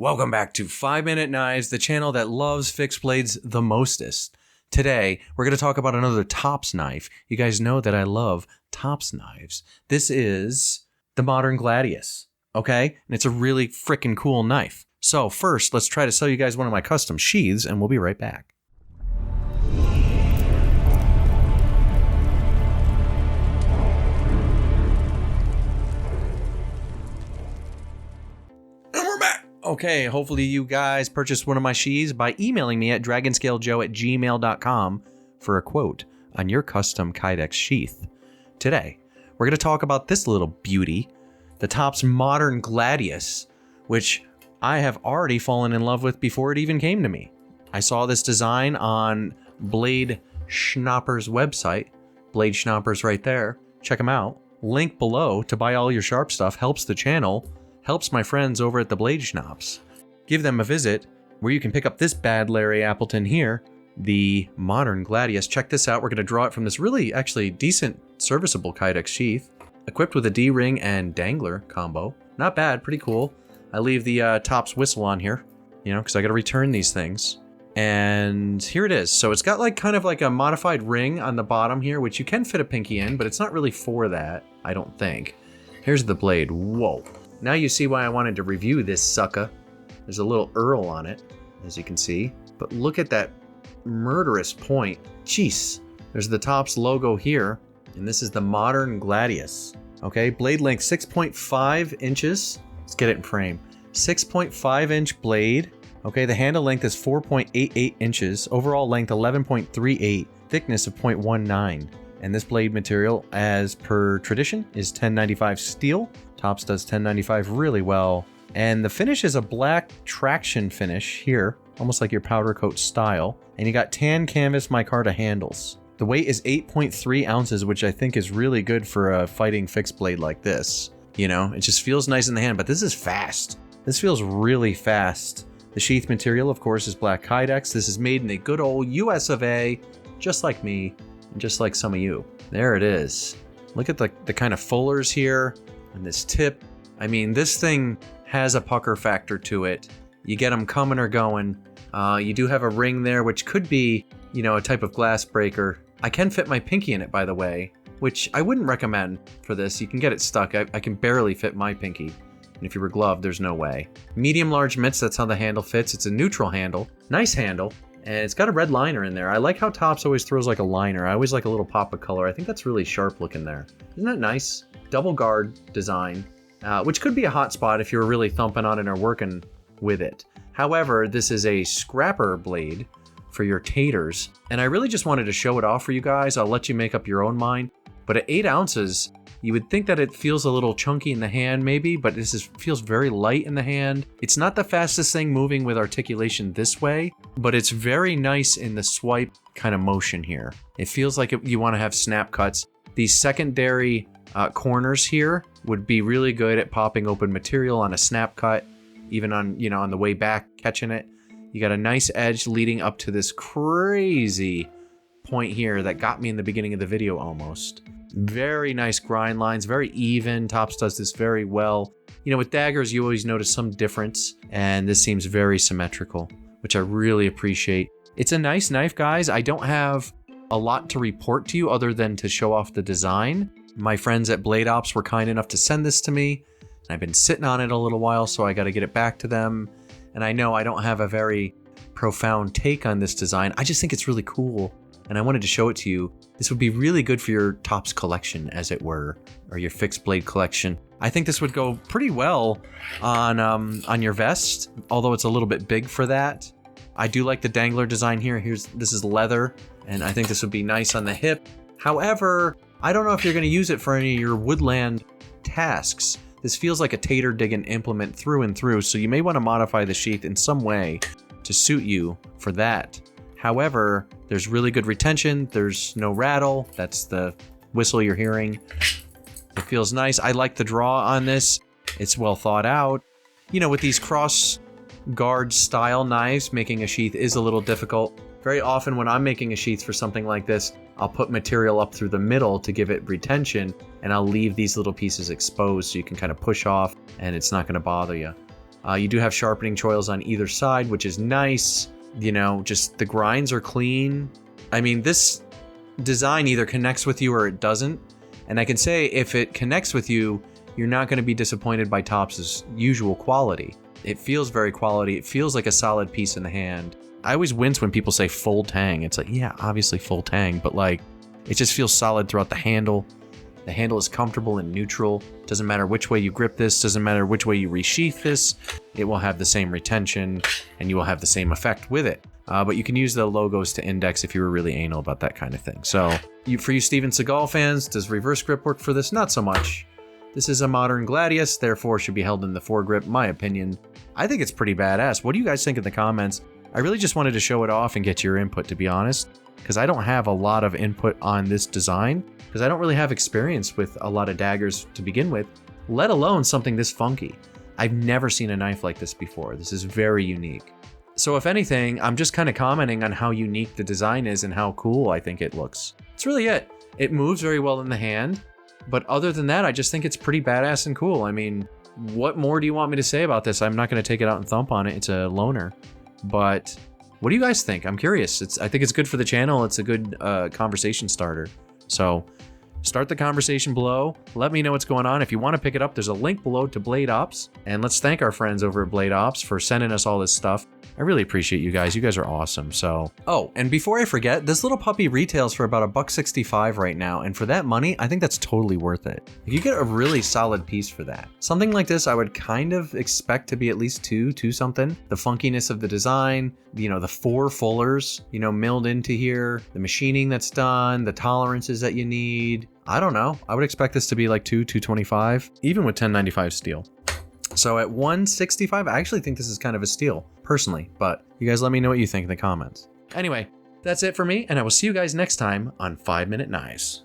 Welcome back to 5 Minute Knives, the channel that loves fixed blades the mostest. Today, we're going to talk about another Tops knife. You guys know that I love Tops knives. This is the modern Gladius, okay? And it's a really freaking cool knife. So first, let's try to sell you guys one of my custom sheaths, and we'll be right back. Okay, hopefully you guys purchased one of my sheaths by emailing me at dragonscalejoe@gmail.com for a quote on your custom Kydex sheath. Today, we're going to talk about this little beauty, the Tops modern Gladius, which I have already fallen in love with before it even came to me. I saw this design on Blade Schnapper's website. Blade Schnapper's right there. Check them out. Link below to buy all your sharp stuff. Helps the channel. Helps my friends over at the Blade Schnapps. Give them a visit where you can pick up this bad Larry Appleton here, the modern Gladius. Check this out. We're going to draw it from this really actually decent serviceable Kydex sheath, equipped with a D-ring and dangler combo. Not bad, pretty cool. I leave the Tops whistle on here, you know, because I got to return these things. And here it is. So it's got like kind of like a modified ring on the bottom here, which you can fit a pinky in, but it's not really for that, I don't think. Here's the blade. Whoa. Now you see why I wanted to review this sucker. There's a little Earl on it, as you can see. But look at that murderous point. Jeez. There's the Tops logo here, and this is the modern Gladius. Okay, blade length 6.5 inches. Let's get it in frame. 6.5 inch blade. Okay, the handle length is 4.88 inches. Overall length 11.38. Thickness of 0.19. And this blade material, as per tradition, is 1095 steel. Tops does 1095 really well. And the finish is a black traction finish here, almost like your powder coat style. And you got tan canvas micarta handles. The weight is 8.3 ounces, which I think is really good for a fighting fixed blade like this. You know, it just feels nice in the hand, but this is fast. This feels really fast. The sheath material, of course, is black Kydex. This is made in the good old US of A, just like me, and just like some of you. There it is. Look at the kind of fullers here and this tip. I mean, this thing has a pucker factor to it. You get them coming or going. You do have a ring there, which could be, you know, a type of glass breaker. I can fit my pinky in it, by the way, which I wouldn't recommend for this. You can get it stuck. I can barely fit my pinky. And if you were gloved, there's no way. Medium large mitts, that's how the handle fits. It's a neutral handle. Nice handle. And it's got a red liner in there. I like how Tops always throws like a liner. I always like a little pop of color. I think that's really sharp looking there. Isn't that nice? Double guard design, which could be a hot spot if you're really thumping on it or working with it. However, this is a scrapper blade for your taters. And I really just wanted to show it off for you guys. I'll let you make up your own mind. But at 8 ounces, you would think that it feels a little chunky in the hand maybe, but feels very light in the hand. It's not the fastest thing moving with articulation this way, but it's very nice in the swipe kind of motion here. It feels like you want to have snap cuts. These secondary corners here would be really good at popping open material on a snap cut, even on, you know, on the way back, catching it. You got a nice edge leading up to this crazy point here that got me in the beginning of the video almost. Very nice grind lines, very even. Tops does this very well. You know, with daggers, you always notice some difference, and this seems very symmetrical, which I really appreciate. It's a nice knife, guys. I don't have a lot to report to you other than to show off the design. My friends at Blade Ops were kind enough to send this to me, and I've been sitting on it a little while, so I got to get it back to them. And I know I don't have a very profound take on this design. I just think it's really cool, and I wanted to show it to you. This would be really good for your Tops collection, as it were, or your fixed blade collection. I think this would go pretty well on your vest, although it's a little bit big for that. I do like the dangler design here. This is leather, and I think this would be nice on the hip. However, I don't know if you're going to use it for any of your woodland tasks. This feels like a tater digging implement through and through, so you may want to modify the sheath in some way to suit you for that. However, there's really good retention. There's no rattle. That's the whistle you're hearing. It feels nice. I like the draw on this. It's well thought out. You know, with these cross guard style knives, making a sheath is a little difficult. Very often when I'm making a sheath for something like this, I'll put material up through the middle to give it retention, and I'll leave these little pieces exposed so you can kind of push off and it's not going to bother you. You do have sharpening choils on either side, which is nice. You know, just the grinds are clean. I mean, this design either connects with you or it doesn't. And I can say if it connects with you, you're not going to be disappointed by Topps' usual quality. It feels very quality. It feels like a solid piece in the hand. I always wince when people say full tang. It's like, yeah, obviously full tang, but like, it just feels solid throughout the handle. The handle is comfortable and neutral. Doesn't matter which way you grip this, doesn't matter which way you resheath this, it will have the same retention and you will have the same effect with it. But you can use the logos to index if you were really anal about that kind of thing. So for you Steven Seagal fans, does reverse grip work for this? Not so much. This is a modern Gladius, therefore should be held in the foregrip, my opinion. I think it's pretty badass. What do you guys think in the comments? I really just wanted to show it off and get your input, to be honest, because I don't have a lot of input on this design, because I don't really have experience with a lot of daggers to begin with, let alone something this funky. I've never seen a knife like this before. This is very unique. So if anything, I'm just kind of commenting on how unique the design is and how cool I think it looks. That's really it. It moves very well in the hand, but other than that, I just think it's pretty badass and cool. I mean, what more do you want me to say about this? I'm not going to take it out and thump on it. It's a loner. But what do you guys think? I'm curious. I think it's good for the channel. It's a good conversation starter. So start the conversation below. Let me know what's going on. If you want to pick it up, there's a link below to Blade Ops. And let's thank our friends over at Blade Ops for sending us all this stuff. I really appreciate you guys. You guys are awesome. So, oh, and before I forget, this little puppy retails for about $1.65 right now. And for that money, I think that's totally worth it. You get a really solid piece for that. Something like this, I would kind of expect to be at least two something. The funkiness of the design, you know, the 4 fullers, you know, milled into here, the machining that's done, the tolerances that you need. I don't know. I would expect this to be like $225, even with 1095 steel. So at $165, I actually think this is kind of a steal, personally, but you guys let me know what you think in the comments. Anyway, that's it for me, and I will see you guys next time on 5 Minute Knives.